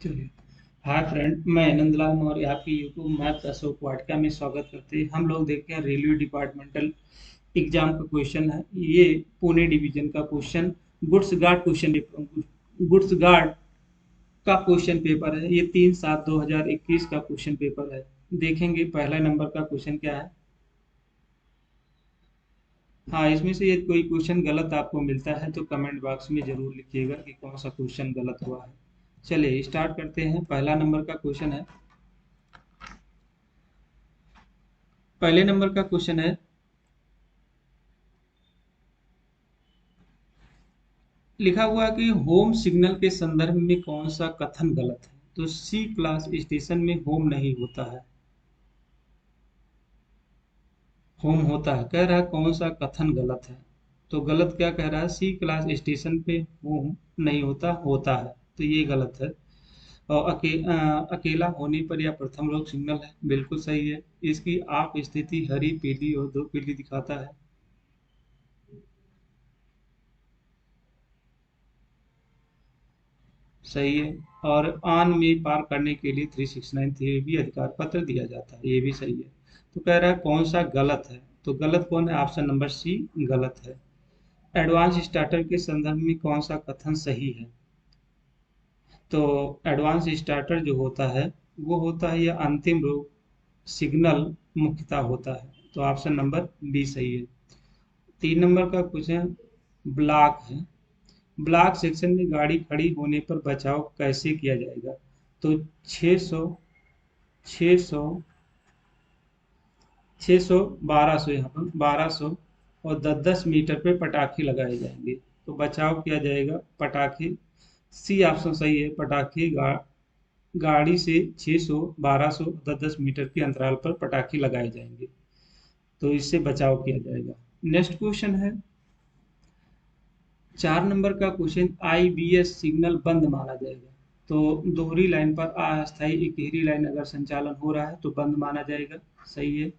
चलिए। Hi friend, मैं नंदलाल मौर्य आपकी यूट्यूब मैथ्स अशोक वाटिका में स्वागत करते हैं। हम लोग देखते हैं रेलवे डिपार्टमेंटल एग्जाम का क्वेश्चन है। ये पुणे डिवीजन का क्वेश्चन गुड्स गार्ड का क्वेश्चन पेपर है। ये 3/7/2021 का क्वेश्चन पेपर है। देखेंगे पहला नंबर का क्वेश्चन क्या है। हाँ, इसमें से यदि कोई क्वेश्चन गलत आपको मिलता है तो कमेंट बॉक्स में जरूर लिखिएगा कि कौन सा क्वेश्चन गलत हुआ है। चलिए स्टार्ट करते हैं। पहला नंबर का क्वेश्चन है। पहले नंबर का क्वेश्चन है, लिखा हुआ है कि होम सिग्नल के संदर्भ में कौन सा कथन गलत है। तो सी क्लास स्टेशन में होम नहीं होता है, होम होता है। कह रहा है कौन सा कथन गलत है। तो गलत क्या कह रहा है, सी क्लास स्टेशन पे होम नहीं होता, होता है। तो ये गलत है। और अकेला होने पर या प्रथम लोक सिग्नल है, बिल्कुल सही है। इसकी आप स्थिति हरी पीली और दो पीली दिखाता है, सही है। और आन में पार करने के लिए 369 थे भी अधिकार पत्र दिया जाता है, ये भी सही है। तो कह रहा है कौन सा गलत है। तो गलत कौन है, ऑप्शन नंबर सी गलत है। एडवांस स्टार्टर के संदर्भ में कौन सा कथन सही है। तो एडवांस स्टार्टर जो होता है वो होता है या अंतिम रूप सिग्नल मुख्यतः होता है। तो ऑप्शन नंबर बी सही है। 3 नंबर का क्वेश्चन ब्लॉक है। ब्लॉक सेक्शन में गाड़ी खड़ी होने पर बचाव कैसे किया जाएगा। तो 600 600 600 1200, यहाँ पर 1200 और 10-10 मीटर पे पटाखे लगाए जाएंगे। तो बचाव किया जाएगा पटाखे। सी ऑप्शन सही है। पटाखे गाड़ी से 600 1200 10-10 मीटर के अंतराल पर पटाखे लगाए जाएंगे। तो इससे बचाव किया जाएगा। नेक्स्ट क्वेश्चन है 4 नंबर का क्वेश्चन, आईबीएस सिग्नल बंद माना जाएगा। तो दोहरी लाइन पर अस्थायी इकहरी लाइन अगर संचालन हो रहा है तो बंद माना जाएगा, सही है।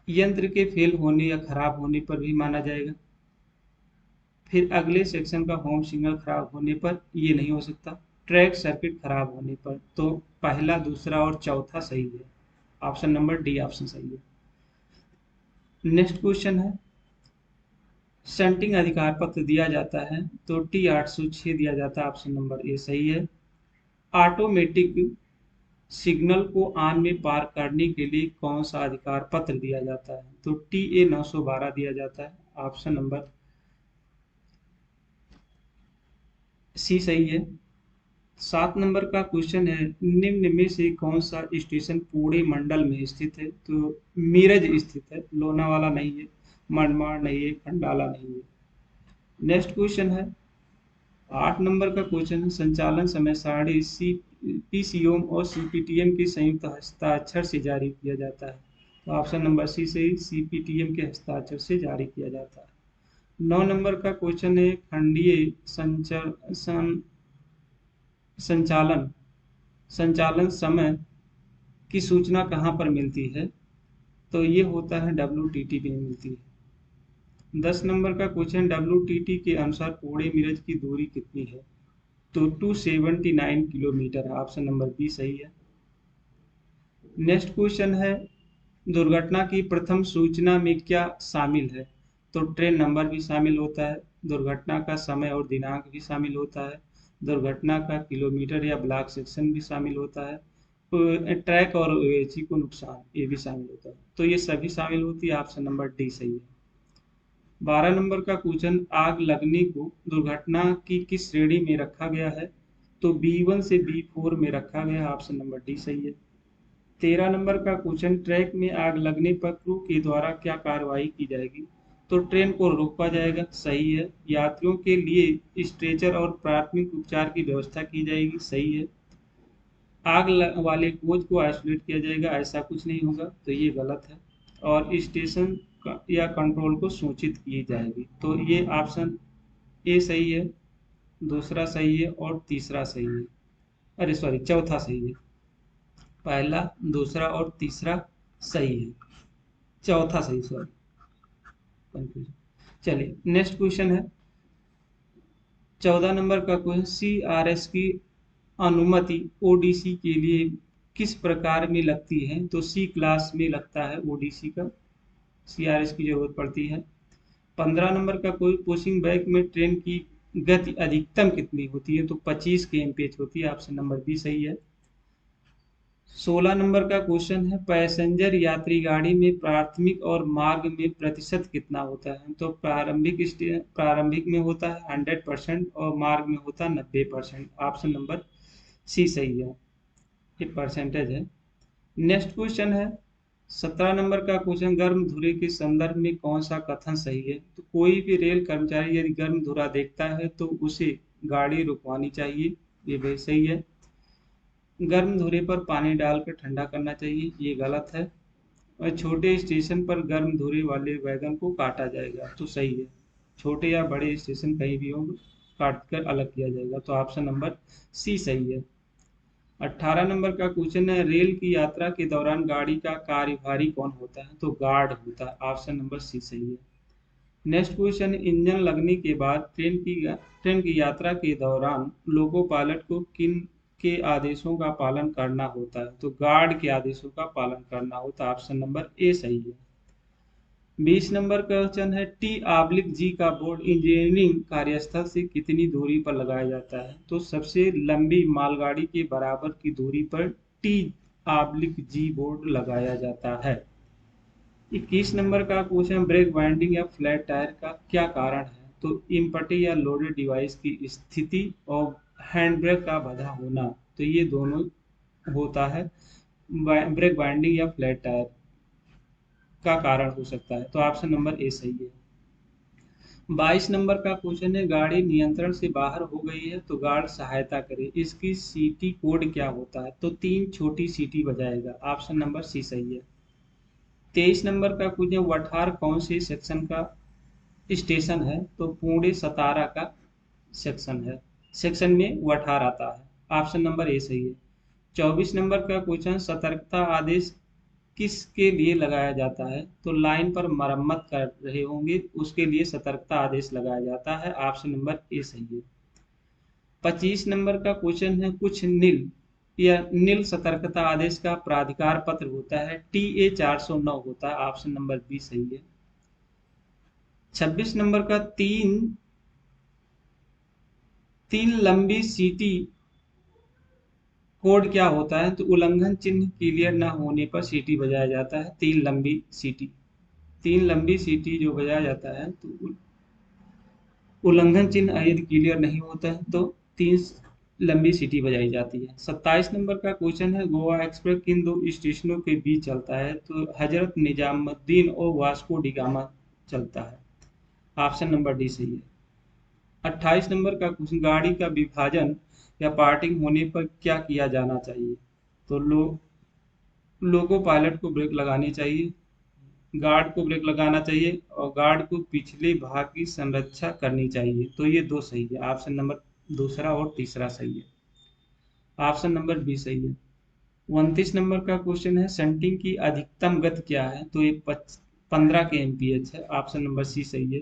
यंत्र के फेल होने या खराब होने पर भी माना जाएगा। फिर अगले सेक्शन का होम सिग्नल खराब होने पर ये नहीं हो सकता। ट्रैक सर्किट खराब होने पर। तो पहला दूसरा और चौथा सही है। ऑप्शन नंबर डी ऑप्शन सही है। नेक्स्ट क्वेश्चन है, शंटिंग अधिकार पत्र दिया जाता है। तो T806 दिया जाता है, ऑप्शन नंबर ए सही है। ऑटोमेटिक सिग्नल को ऑन में पार करने के लिए कौन सा अधिकार पत्र दिया जाता है। तो TA912 दिया जाता है, ऑप्शन नंबर सी सही है। 7 नंबर का क्वेश्चन है, निम्न में से कौन सा स्टेशन पुणे मंडल में स्थित है। तो मीरज स्थित है, लोनावाला नहीं है, मनमाड़ नहीं है, खंडाला नहीं है। नेक्स्ट क्वेश्चन है 8 नंबर का क्वेश्चन है, संचालन समय सारणी सी पीसीओम और सीपीटीएम के संयुक्त हस्ताक्षर से जारी किया जाता है। तो ऑप्शन नंबर सी से सीपीटीएम के हस्ताक्षर से जारी किया जाता है। 9 नंबर का क्वेश्चन है, खंडीय संचालन संचालन समय की सूचना कहाँ पर मिलती है। तो ये होता है WTT में मिलती है। 10 नंबर का क्वेश्चन, WTT के अनुसार पुणे मिरज की दूरी कितनी है। तो 279 किलोमीटर, ऑप्शन नंबर बी सही है। नेक्स्ट क्वेश्चन है, दुर्घटना की प्रथम सूचना में क्या शामिल है। तो ट्रेन नंबर भी शामिल होता है, दुर्घटना का समय और दिनांक भी शामिल होता है, दुर्घटना का किलोमीटर या ब्लॉक सेक्शन भी शामिल होता है, तो ट्रैक और एची को नुकसान ये भी शामिल होता है। तो ये सभी शामिल होती है, ऑप्शन नंबर डी सही है। 12 नंबर का क्वेश्चन, आग लगने को दुर्घटना की किस श्रेणी में रखा गया है। तो B1 से B4 में रखा गया है, ऑप्शन नंबर डी सही है। 13 नंबर का क्वेश्चन, ट्रैक में आग लगने पर क्रू के द्वारा क्या कार्रवाई की जाएगी। तो ट्रेन को रोका जाएगा, सही है। यात्रियों के लिए स्ट्रेचर और प्राथमिक उपचार की व्यवस्था की जाएगी, सही है। वाले कोच को आइसोलेट किया जाएगा, ऐसा कुछ नहीं होगा, तो ये गलत है। और स्टेशन या कंट्रोल को सूचित की जाएगी। तो ये ऑप्शन ए सही है, दूसरा सही है और तीसरा सही है। अरे सॉरी, चौथा सही है। पहला, दूसरा और तीसरा सही है, चौथा सही, सॉरी कंफ्यूजन। चलिए नेक्स्ट क्वेश्चन है 14 नंबर का क्वेश्चन, CRS की अनुमति ओडीसी के लिए किस प्रकार में लगती है? तो सी क्लास में लगता है ओडीसी का, सीआरएस की जरूरत पड़ती है। 15 नंबर का कोई पुशिंग बैक में ट्रेन की गति अधिकतम कितनी होती है? तो 25 kmph होती है। ऑप्शन नंबर बी सही है। 16 नंबर का क्वेश्चन है, पैसेंजर यात्री गाड़ी में प्राथमिक और मार्ग में प्रतिशत कितना होता है? तो प्रारंभिक में होता है 100% और मार्ग में होता है 90%। ऑप्शन नंबर सी सही है, ये परसेंटेज है। नेक्स्ट क्वेश्चन है 17 नंबर का क्वेश्चन, गर्म धुरे के संदर्भ में कौन सा कथन सही है? तो कोई भी रेल कर्मचारी यदि गर्म धुरा देखता है तो उसे गाड़ी रुकवानी चाहिए, ये भी सही है। गर्म धुरे पर पानी डालकर ठंडा करना चाहिए, ये गलत है। और छोटे स्टेशन पर गर्म धुरे वाले वैगन को काटा जाएगा, तो सही है। छोटे या बड़े स्टेशन कहीं भी हो, काट कर अलग किया जाएगा, तो ऑप्शन नंबर सी सही है। 18 नंबर का क्वेश्चन है, रेल की यात्रा के दौरान गाड़ी का कार्यभारी कौन होता है? तो गार्ड होता है। ऑप्शन नंबर सी सही है। नेक्स्ट क्वेश्चन, इंजन लगने के बाद ट्रेन की यात्रा के दौरान लोको पायलट को किन के आदेशों का पालन करना होता है? तो गार्ड के आदेशों का पालन करना होता है। ऑप्शन नंबर ए सही है। 20 नंबर का क्वेश्चन है, T/G का बोर्ड इंजीनियरिंग कार्यस्थल से कितनी दूरी पर लगाया जाता है? तो सबसे लंबी मालगाड़ी के बराबर की दूरी पर T/G बोर्ड लगाया जाता है। 21 नंबर का क्वेश्चन, ब्रेक वाइंडिंग या फ्लैट टायर का क्या कारण है? तो इम्पटी या लोडेड डिवाइस की स्थिति और हैंड ब्रेक का बंधा होना, तो ये दोनों होता है ब्रेक वाइंडिंग या फ्लैट टायर का कारण हो सकता है, तो ऑप्शन नंबर ए सही है। 22 नंबर का क्वेश्चन है, गाड़ी नियंत्रण से बाहर हो गई है तो गार्ड सहायता करे, इसकी सीटी कोड क्या होता है? तो 3 छोटी सीटी बजाएगा। ऑप्शन नंबर सी सही है। 23 नंबर का क्वेश्चन, वठार कौन से सेक्शन का स्टेशन है? तो पुणे सतारा का सेक्शन में वठार आता है। ऑप्शन नंबर ए सही है। 24 नंबर का क्वेश्चन, सतर्कता आदेश किसके लिए लगाया जाता है? तो लाइन पर मरम्मत कर रहे होंगे उसके लिए सतर्कता आदेश लगाया जाता है। ऑप्शन नंबर ए सही है। 25 नंबर का क्वेश्चन है, कुछ नील सतर्कता आदेश का प्राधिकार पत्र होता है, TA 409 होता है। ऑप्शन नंबर बी सही है। 26 नंबर का, तीन लंबी सीटी कोड क्या होता है? तो उल्लंघन चिन्ह क्लियर न होने पर सीटी बजाया जाता है। तीन लंबी सीटी जो बजाया जाता है, तो उल्लंघन चिन्ह यदि क्लियर नहीं होता है तो 3 लंबी सीटी बजाई जाती है। 27 नंबर का क्वेश्चन है, गोवा एक्सप्रेस किन 2 स्टेशनों के बीच चलता है? तो हजरत निजामुद्दीन और वास्को डिगामा चलता है। ऑप्शन नंबर डी सही है। 28 नंबर का क्वेश्चन, गाड़ी का विभाजन या पार्टिंग होने पर क्या किया जाना चाहिए? तो लोको पायलट को ब्रेक लगानी चाहिए, गार्ड को ब्रेक लगाना चाहिए और गार्ड को पिछले भाग की संरक्षा करनी चाहिए, तो ये 2 सही है। ऑप्शन नंबर दूसरा और तीसरा सही है। ऑप्शन नंबर बी सही है। 29 नंबर का क्वेश्चन है, शंटिंग की अधिकतम गति क्या है? तो ये 15 kmph है। ऑप्शन नंबर सी सही है।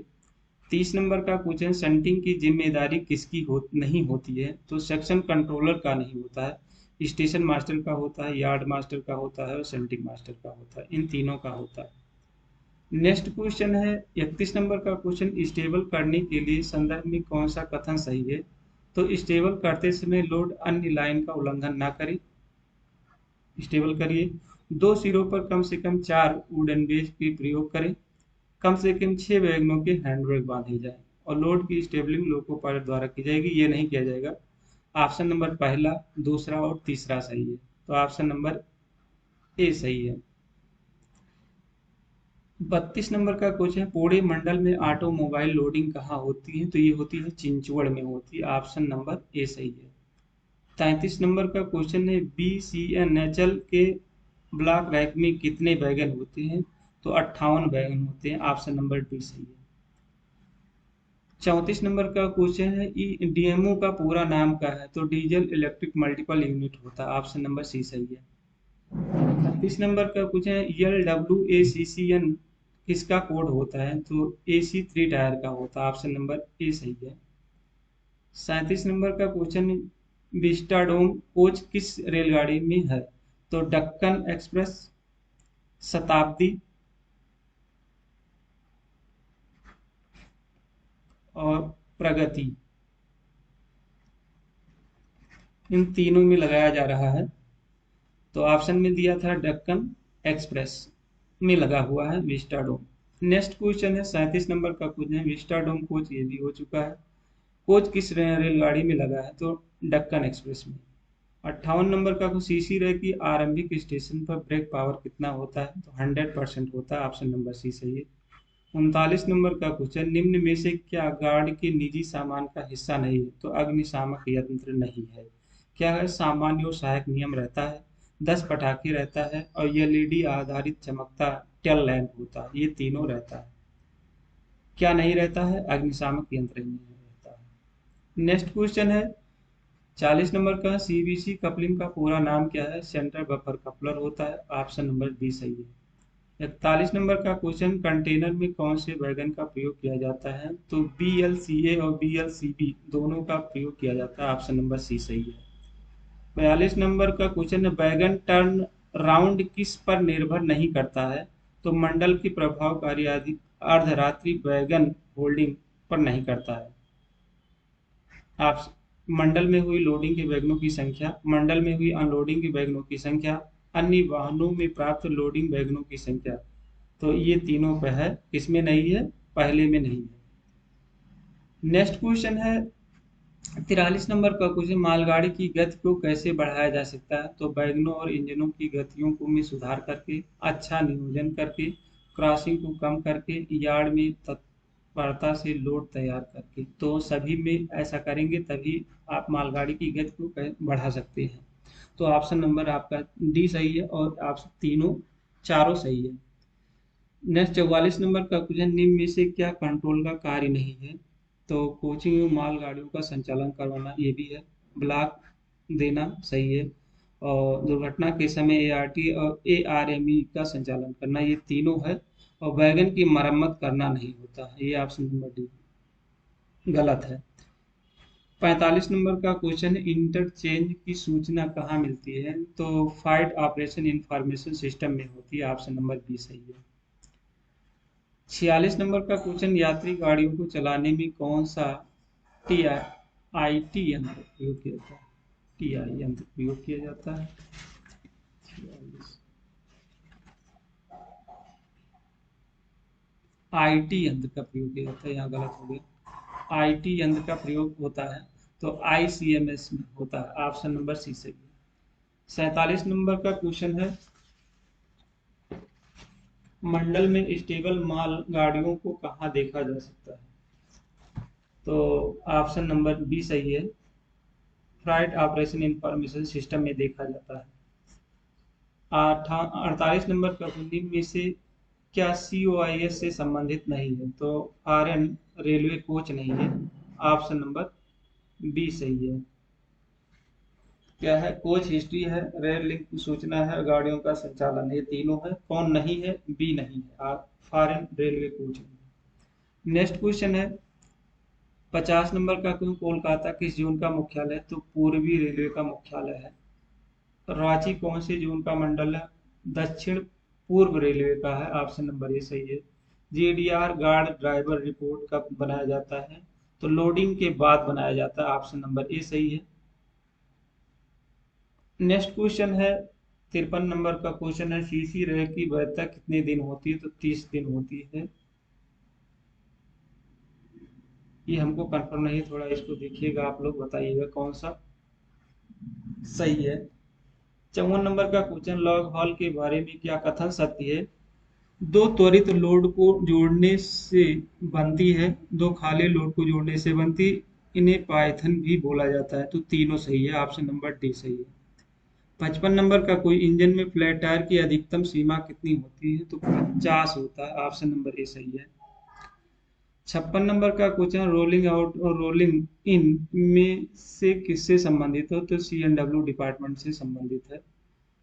30 नंबर का क्वेश्चन, शंटिंग की जिम्मेदारी किसकी नहीं होती है? तो सेक्शन कंट्रोलर का नहीं होता है, स्टेशन मास्टर का होता है, यार्ड मास्टर का होता है और शंटिंग मास्टर का होता है, इन तीनों का होता है। नेक्स्ट क्वेश्चन है 31 नंबर का क्वेश्चन, स्टेबल करने के लिए संदर्भ में कौन सा कथन सही है? तो स्टेबल करते समय लोड अन्य लाइन का उल्लंघन ना करे, स्टेबल करिए। 2 सिरों पर कम से कम 4 वुडन बेज के प्रयोग करें, कम से कम 6 वैगनों के हैंड ब्रेक बांधे जाए और लोड की स्टेबलिंग लोको पायलट द्वारा की जाएगी, ये नहीं किया जाएगा। ऑप्शन नंबर पहला, दूसरा और तीसरा सही है, तो ऑप्शन नंबर ए सही है। 32 नंबर का क्वेश्चन है, पुणे मंडल में ऑटोमोबाइल लोडिंग कहाँ होती है? तो ये होती है चिंचवड़ में होती है। ऑप्शन नंबर ए सही है। 33 नंबर का क्वेश्चन है, BCNHL के ब्लॉक रैक में कितने वैगन होते हैं? तो 58 वैगन होते हैं। ऑप्शन नंबर डी सही है। 34 नंबर का क्वेश्चन है, DMO का पूरा नाम क्या है? तो डीजल इलेक्ट्रिक मल्टीपल यूनिट होता है। ऑप्शन नंबर सी सही है। 36 नंबर का क्वेश्चन है, LWACCN किसका कोड होता है? तो AC 3 टायर का होता है। ऑप्शन नंबर ए सही है। 37 नंबर का क्वेश्चन, विस्टाडोम कोच किस रेलगाड़ी में है? तो दक्कन एक्सप्रेस, शताब्दी और प्रगति, इन तीनों में लगाया जा रहा है। तो ऑप्शन में दिया था दक्कन एक्सप्रेस में लगा हुआ है विस्टाडोम। नेक्स्ट क्वेश्चन है 37 नंबर का क्वेश्चन है, विस्टाडोम कोच ये भी हो चुका है। कोच किस रेलगाड़ी में लगा है? तो दक्कन एक्सप्रेस में। 58 नंबर का क्वेश्चन, सीसी रेल की आरंभिक स्टेशन पर ब्रेक पावर कितना होता है? तो 100% होता है, ऑप्शन नंबर सी सही है। 39 नंबर का क्वेश्चन, निम्न में से क्या गार्ड के निजी सामान का हिस्सा नहीं है? तो अग्निशामक यंत्र नहीं है। क्या है? सामान्य और सहायक नियम रहता है, 10 पटाखे रहता है और एलईडी आधारित चमकता टेल लैंप होता है, ये तीनों रहता है। क्या नहीं रहता है? अग्निशामक यंत्र ही नहीं रहता है। नेक्स्ट क्वेश्चन है 40 नंबर का, सीबीसी कपलिंग का पूरा नाम क्या है? सेंटर बफर कपलर होता है, ऑप्शन नंबर बी सही है। 41 नंबर का क्वेश्चन, कंटेनर में कौन से वैगन का प्रयोग किया जाता है? तो BLCA और BLCB दोनों का प्रयोग किया जाता है, ऑप्शन नंबर सी सही है। 42 नंबर का क्वेश्चन है, वैगन टर्न राउंड किस पर निर्भर नहीं करता है? तो मंडल की प्रभावकारी अर्धरात्रि वैगन होल्डिंग पर नहीं करता है। आप मंडल में हुई लोडिंग के वैगनों की संख्या, मंडल में हुई अनलोडिंग के वैगनों की संख्या, अन्य वाहनों में प्राप्त लोडिंग वैगनों की संख्या, तो ये तीनों पे है, किसमें नहीं है? पहले में नहीं है। नेक्स्ट क्वेश्चन है 43 नंबर का क्वेश्चन, मालगाड़ी की गति को कैसे बढ़ाया जा सकता है? तो वैगनों और इंजनों की गतियों को में सुधार करके, अच्छा नियोजन करके, क्रॉसिंग को कम करके, यार्ड में तत्परता से लोड तैयार करके। तो सभी में ऐसा करेंगे तभी आप मालगाड़ी की गति को बढ़ा सकते हैं। तो ऑप्शन नंबर आपका डी सही है और आप तीनों चारों सही है। नेक्स्ट 44 नंबर का क्वेश्चन, निम्न में से क्या कंट्रोल का कार्य नहीं है? तो कोचिंग में मालगाड़ियों का संचालन करवाना ये भी है, ब्लॉक देना सही है, और दुर्घटना के समय ART और ARME का संचालन करना, ये तीनों है। और वैगन की मरम्मत करना नहीं होता है, ये ऑप्शन नंबर डी गलत है। 45 नंबर का क्वेश्चन, इंटरचेंज की सूचना कहाँ मिलती है? तो फाइट ऑपरेशन इंफॉर्मेशन सिस्टम में होती है, ऑप्शन नंबर बी सही है। 46 नंबर का क्वेश्चन, यात्री गाड़ियों को चलाने में कौन सा TIT यंत्र प्रयोग किया जाता है? TI यंत्र प्रयोग किया जाता है। 46 IT यंत्र का प्रयोग किया जाता है, यहाँ गलत हो गया। IT यंत्र का प्रयोग होता है तो ICMS में होता है, ऑप्शन नंबर सी सही है। 47 नंबर का क्वेश्चन है, मंडल में स्टेबल माल गाड़ियों को कहाँ देखा जा सकता है? तो ऑप्शन नंबर बी सही है, फ्लाइट ऑपरेशन इंफॉर्मेशन सिस्टम में देखा जाता है। 48 नंबर का क्वेश्चन में से क्या COIS से संबंधित नहीं है? तो फॉरेन रेलवे कोच नहीं है, ऑप्शन नंबर बी सही है। क्या है? कोच हिस्ट्री है, रेल लिंक की सूचना है, गाड़ियों का संचालन, ये तीनों है। कौन नहीं है? बी नहीं है, फॉरेन रेलवे कोच नहीं। नेक्स्ट क्वेश्चन है 50 नंबर का क्वेश्चन, कोलकाता किस जोन का मुख्यालय है? तो पूर्वी रेलवे का मुख्यालय है। रांची कौन से जोन का मंडल है? दक्षिण पूर्व रेलवे का है, ऑप्शन नंबर ए सही है। GDR गार्ड ड्राइवर रिपोर्ट कब बनाया जाता है? तो लोडिंग के बाद बनाया जाता है, ऑप्शन नंबर ए सही है। नेक्स्ट क्वेश्चन है 53 नंबर का क्वेश्चन है, सीसी रेल की वैधता कितने दिन होती है? तो 30 दिन होती है। ये हमको कंफर्म नहीं, थोड़ा इसको देखिएगा, आप लोग बताइएगा कौन सा सही है। 54 नंबर का क्वेश्चन, लॉग हॉल के बारे में क्या कथन सत्य है? दो त्वरित लोड को जोड़ने से बनती है, दो खाली लोड को जोड़ने से बनती, इन्हें पाइथन भी बोला जाता है। तो तीनों सही है, ऑप्शन नंबर डी सही है। 55 नंबर का कोई, इंजन में फ्लैट टायर की अधिकतम सीमा कितनी होती है? तो 50 होता है, ऑप्शन नंबर ए सही है। 56 नंबर का क्वेश्चन, रोलिंग आउट और रोलिंग इन में से किससे संबंधित हो? तो CNW डिपार्टमेंट से संबंधित है।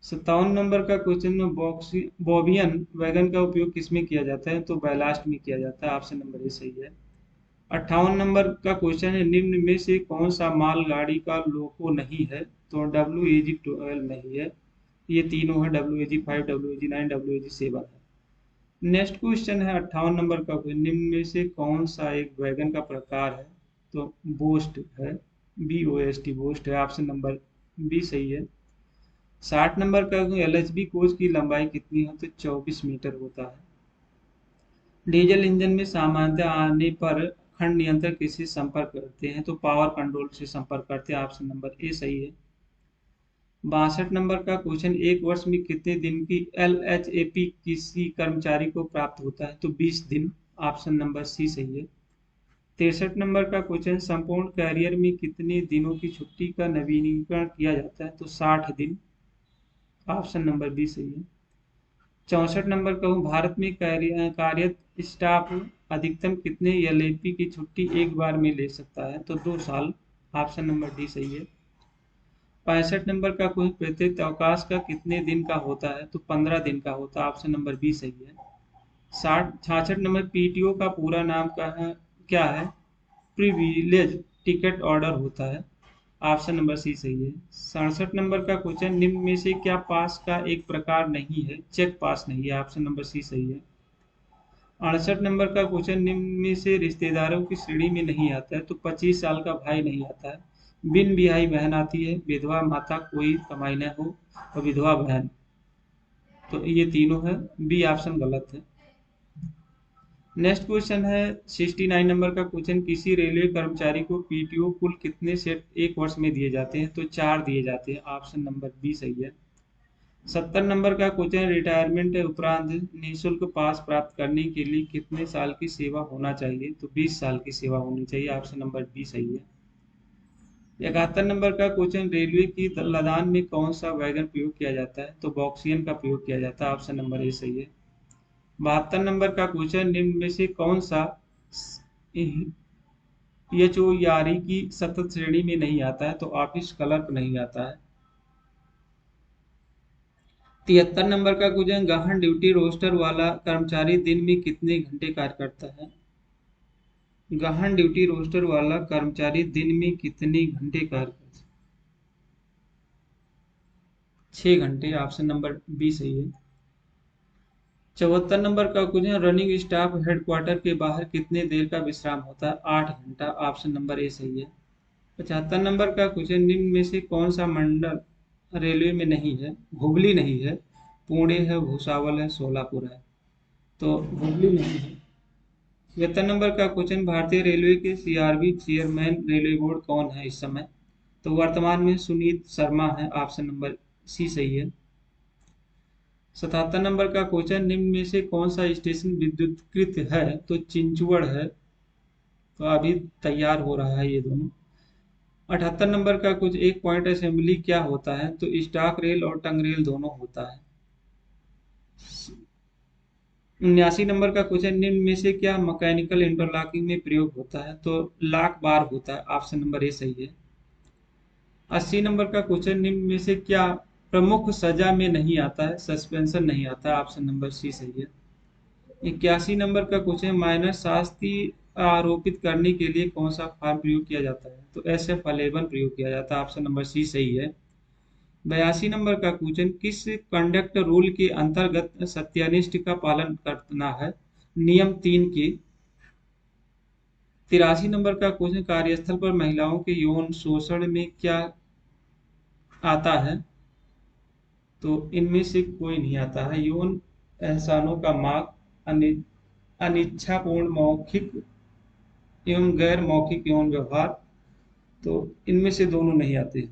57 नंबर का क्वेश्चन, बोबियन वैगन का उपयोग किसमें किया जाता है? तो बैलास्ट में किया जाता है, ऑप्शन नंबर ए सही है। 58 नंबर का क्वेश्चन है, निम्न में से कौन सा मालगाड़ी का लोको नहीं है? तो WAG-12 नहीं है, ये तीनों है, WAG-5, WAG-9, WAG-7 है। नेक्स्ट क्वेश्चन है 58 नंबर का, निम्न में से कौन सा एक वैगन का प्रकार है? तो बोस्ट है, BOST बोस्ट है, ऑप्शन नंबर बी सही है। 60 नंबर का LHB कोच की लंबाई कितनी है? तो 24 मीटर होता है। डीजल इंजन में सामान्यतः आने पर खंड नियंत्रक किससे संपर्क करते हैं? तो पावर कंट्रोल से संपर्क करते हैं, ऑप्शन नंबर ए सही है। 62 नंबर का क्वेश्चन, एक वर्ष में कितने दिन की LHAP किसी कर्मचारी को प्राप्त होता है? तो 20 दिन, ऑप्शन नंबर सी सही है। 63 नंबर का क्वेश्चन, संपूर्ण कैरियर में कितने दिनों की छुट्टी का नवीनीकरण किया जाता है? तो 60 दिन, ऑप्शन नंबर बी सही है। 64 नंबर का हूँ, भारत में कार्यरत स्टाफ अधिकतम कितने LAP की छुट्टी एक बार में ले सकता है? तो 2 साल, ऑप्शन नंबर डी सही है। 65 नंबर का कोई प्रत्येक अवकाश का कितने दिन का होता है? तो 15 दिन का होता है, ऑप्शन नंबर बी सही है। 66 नंबर, PTO का पूरा नाम क्या है? प्रिविलेज टिकट ऑर्डर होता है, ऑप्शन नंबर सी सही है। 67 नंबर का क्वेश्चन, निम्न में से क्या पास का एक प्रकार नहीं है? चेक पास नहीं है, ऑप्शन नंबर सी सही है। 68 नंबर का क्वेश्चन, निम्न में से रिश्तेदारों की श्रेणी में नहीं आता है? तो 25 साल का भाई नहीं आता है, बिन बिहाई बहन आती है, विधवा माता कोई कमाई न हो, और विधवा बहन, तो ये तीनों है, बी ऑप्शन गलत है। नेक्स्ट क्वेश्चन है 69 नंबर का क्वेश्चन, किसी रेलवे कर्मचारी को PTO कुल कितने सेट एक वर्ष में दिए जाते हैं? तो 4 दिए जाते हैं, ऑप्शन नंबर बी सही है। 70 नंबर का क्वेश्चन, रिटायरमेंट उपरांत निःशुल्क पास प्राप्त करने के लिए कितने साल की सेवा होना चाहिए? तो 20 साल की सेवा होनी चाहिए, ऑप्शन नंबर बी सही है। 71 नंबर का क्वेश्चन, रेलवे की लदान में कौन सा वैगन प्रयोग किया जाता है? तो बॉक्सियन का प्रयोग किया जाता है, ऑप्शन नंबर ए सही है। 72 नंबर का क्वेश्चन, निम्न में से कौन सा HOERE की सतत श्रेणी में नहीं आता है? तो ऑफिस क्लर्क नहीं आता है। 73 नंबर का क्वेश्चन, गहन ड्यूटी रोस्टर वाला कर्मचारी दिन में कितने घंटे कार्य करता है? गहन ड्यूटी रोस्टर वाला कर्मचारी दिन में कितने घंटे कार्य करता है? 6 घंटे, ऑप्शन नंबर बी सही है। 74 नंबर का क्वेश्चन, रनिंग स्टाफ हेडक्वार्टर के बाहर कितने देर का विश्राम होता है? 8 घंटा, ऑप्शन नंबर ए सही है। 75 नंबर का क्वेश्चन, निम्न में से कौन सा मंडल रेलवे में नहीं है? हुबली नहीं है, पुणे है, भुसावल है, सोलापुर है, तो हुबली नहीं है। 76 नंबर का क्वेश्चन, भारतीय रेलवे के CRB चेयरमैन रेलवे बोर्ड कौन है इस समय? तो वर्तमान में सुनीत शर्मा है, ऑप्शन नंबर सी सही है। 77 नंबर का क्वेश्चन, निम्न में से कौन सा स्टेशन विद्युतीकृत है? तो चिंचवड़ है, तो अभी तैयार हो रहा है ये दोनों। 78 नंबर का कुछ, एक पॉइंट असेंबली क्या होता है? तो स्टॉक रेल और टंग रेल दोनों होता है। 79 नंबर का क्वेश्चन, निम्न में से क्या मैकेनिकल इंटरलॉकिंग में प्रयोग होता है? तो लॉक बार होता है, ऑप्शन नंबर ए सही है। 80 नंबर का क्वेश्चन, निम्न में से क्या प्रमुख सजा में नहीं आता है? सस्पेंशन नहीं आता है, ऑप्शन नंबर सी सही है। 81 नंबर का क्वेश्चन, माइनर शास्ति आरोपित करने के लिए कौन सा फॉर्म प्रयोग किया जाता है? तो SF11 प्रयोग किया जाता है, ऑप्शन नंबर सी सही है। 82 नंबर का क्वेश्चन, किस कंडक्ट रूल के अंतर्गत सत्यानिष्ठ का पालन करना है? नियम 3 के। 83 नंबर का क्वेश्चन, कार्यस्थल पर महिलाओं के यौन शोषण में क्या आता है? तो इनमें से कोई नहीं आता है। यौन एहसानों का मार्ग, अनिच्छापूर्ण मौखिक एवं गैर मौखिक यौन व्यवहार, तो इनमें से दोनों नहीं आते।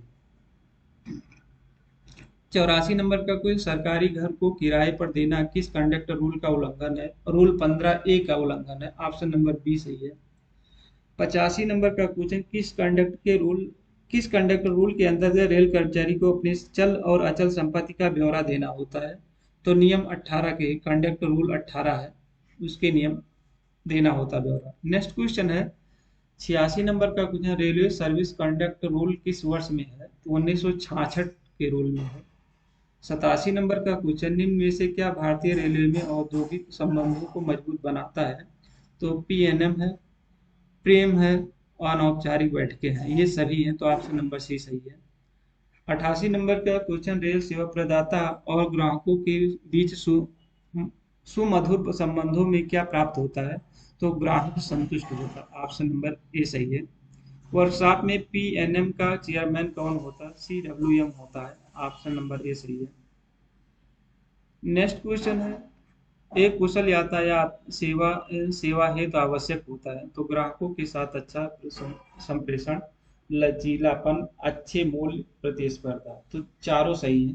84 नंबर का कोई, सरकारी घर को किराए पर देना किस कंडक्टर रूल का उल्लंघन है? रूल 15A का उल्लंघन है, ऑप्शन नंबर बी सही है। 85 नंबर का क्वेश्चन, किस कंडक्टर रूल के अंतर्गत रेल कर्मचारी को अपने चल और अचल संपत्ति का ब्यौरा देना होता है? तो नियम 18 के, कंडक्टर रूल 18 है, उसके नियम देना होता है ब्यौरा। नेक्स्ट क्वेश्चन है 86 नंबर का question, railway service conduct rule किस वर्ष में है? तो 1966 के रूल में है। 87 नंबर का क्वेश्चन, निम्न में से क्या भारतीय रेलवे में औद्योगिक संबंधों को मजबूत बनाता है? तो PNM है, प्रेम है, अनौपचारिक बैठकें हैं, ये सभी हैं, तो ऑप्शन नंबर सी सही है। 88 नंबर का क्वेश्चन, रेल सेवा प्रदाता और ग्राहकों के बीच सुमधुर संबंधों में क्या प्राप्त होता है? तो ग्राहक संतुष्ट होता है, ऑप्शन नंबर ए सही है। वर्कशॉप में पीएनएम का चेयरमैन कौन होता है? सीडब्ल्यूएम होता है, ऑप्शन नंबर ए सही है। नेक्स्ट क्वेश्चन है, एक कुशल यातायात सेवा हेतु आवश्यक होता है, तो ग्राहकों के साथ अच्छा संप्रेषण, लचीलापन, अच्छे मूल्य, प्रतिस्पर्धा, तो चारों सही है,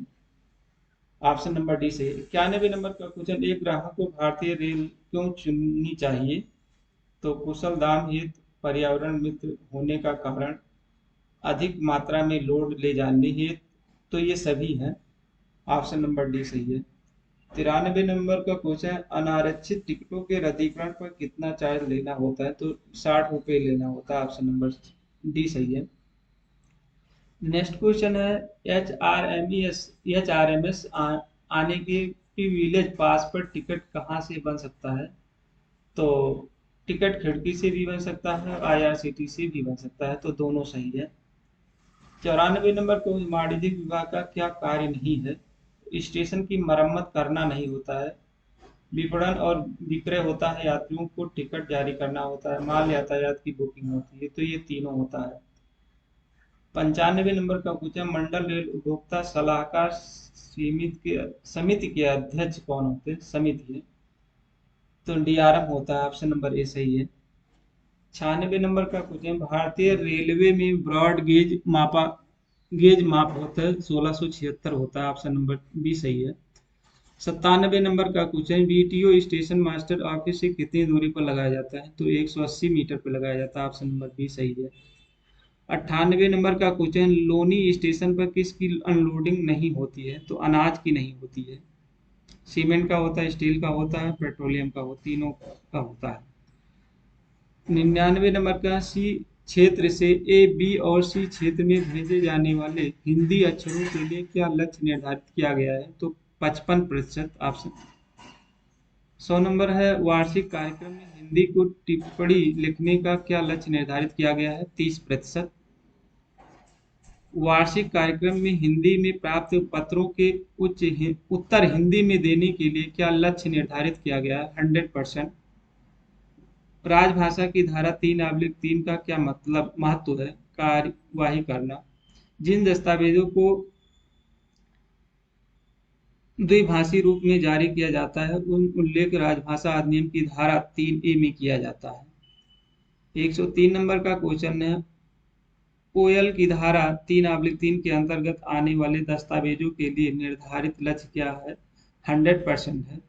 ऑप्शन नंबर डी सही है। 91 नंबर का क्वेश्चन, एक ग्राहक को भारतीय रेल क्यों चुननी चाहिए? तो कुशल दाम हेतु, पर्यावरण मित्र होने का कारण, अधिक मात्रा में लोड ले जाने हेतु, तो ये सभी हैं, ऑप्शन नंबर डी सही है। 93 नंबर का क्वेश्चन है, अनारक्षित टिकटों के रद्दीकरण पर कितना चार्ज लेना होता है? तो 60 रुपये लेना होता है, ऑप्शन नंबर डी सही है। नेक्स्ट क्वेश्चन है, एच आर एम एस आने के विलेज पास पर टिकट कहाँ से बन सकता है? तो टिकट खिड़की से भी बन सकता है, आईआरसीटी से भी बन सकता है, तो दोनों सही है। 94 नंबर को, वाणिज्यिक विभाग का क्या कार्य नहीं है? स्टेशन की मरम्मत करना नहीं होता है, विपणन और विक्रय होता है, यात्रियों को टिकट जारी करना होता है, माल यातायात की बुकिंग होती है, तो ये तीनों होता है। 95 नंबर का क्वेश्चन, मंडल रेल उपभोक्ता सलाहकार समिति के अध्यक्ष कौन होते हैं? समिति है, तो डीआरएम होता है, ऑप्शन नंबर ए सही है। 96 नंबर का क्वेश्चन, भारतीय रेलवे में ब्रॉड गेज माप होता है, 1676 होता है, ऑप्शन नंबर बी सही है। 97 नंबर का question, BTO station master office से कितनी दूरी पर लगाया जाता है? तो 180 मीटर पर लगाया जाता है, ऑप्शन नंबर बी सही है। 98 नंबर का क्वेश्चन, लोनी स्टेशन पर किसकी अनलोडिंग नहीं होती है? तो अनाज की नहीं होती है, सीमेंट का होता है, स्टील का होता है, पेट्रोलियम का हो, तीनों का होता है। 99 नंबर का, सी क्षेत्र से ए, बी और सी क्षेत्र में भेजे जाने वाले हिंदी अक्षरों के लिए क्या लक्ष्य निर्धारित किया गया है? तो 55%, ऑप्शन। 100 नंबर है, वार्षिक कार्यक्रम में हिंदी को टिप्पणी लिखने का क्या लक्ष्य निर्धारित किया गया है? 30%। वार्षिक कार्यक्रम में हिंदी में प्राप्त पत्रों के उत्तर हिंदी में देने के लिए क्या लक्ष्य निर्धारित किया गया है? 100%। राजभाषा की धारा 3/3 का क्या महत्व है? कार्यवाही करना। जिन दस्तावेजों को द्विभाषी रूप में जारी किया जाता है, उन उल्लेख राजभाषा अधिनियम की धारा 3A में किया जाता है। 103 नंबर का क्वेश्चन है, ओएल की धारा 3/3 के अंतर्गत आने वाले दस्तावेजों के लिए निर्धारित लक्ष्य क्या है? 100% है।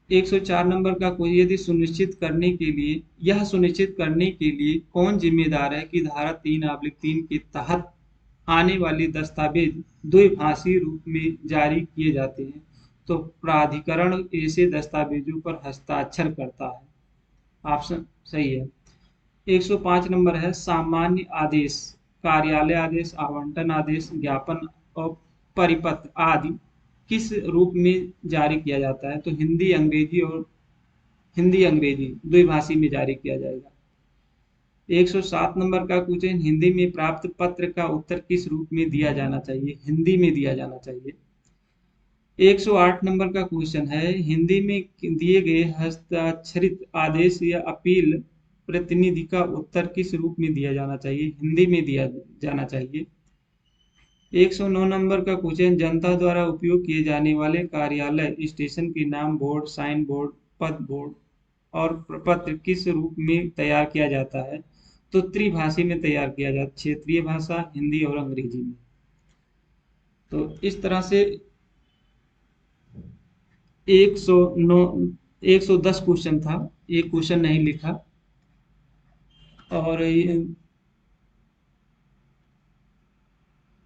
104 नंबर का कोई, यदि यह सुनिश्चित करने के लिए कौन जिम्मेदार है कि धारा 3/3 के तहत आने वाले दस्तावेज द्विभाषी रूप में जारी किए जाते हैं? तो प्राधिकरण ऐसे दस्तावेजों पर हस्ताक्षर करता है, ऑप्शन सही है। 105 नंबर है, सामान्य आदेश, कार्यालय आदेश, आवंटन आदेश, ज्ञापन और परिपत्र आदि किस रूप में जारी किया जाता है? तो हिंदी अंग्रेजी द्विभाषी में जारी किया जाएगा। 107 नंबर का क्वेश्चन, हिंदी में प्राप्त पत्र का उत्तर किस रूप में दिया जाना चाहिए? हिंदी में दिया जाना चाहिए। 108 नंबर का क्वेश्चन है, हिंदी में दिए गए हस्ताक्षरित आदेश या अपील प्रतिनिधि का उत्तर किस रूप में दिया जाना चाहिए? हिंदी में दिया जाना चाहिए। 109 नंबर का क्वेश्चन, जनता द्वारा उपयोग किए जाने वाले कार्यालय स्टेशन के नाम, बोर्ड, साइन बोर्ड, पद बोर्ड और प्रपत्र किस रूप में तैयार किया जाता है? तो त्रिभाषी में तैयार किया जाता है, क्षेत्रीय भाषा, हिंदी और अंग्रेजी में। तो इस तरह से 109 110 क्वेश्चन था, एक क्वेश्चन नहीं लिखा। और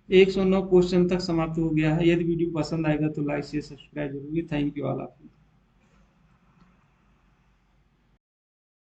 109 क्वेश्चन तक समाप्त हो गया है। यदि वीडियो पसंद आएगा तो लाइक शेयर सब्सक्राइब जरूर। Thank you all of you.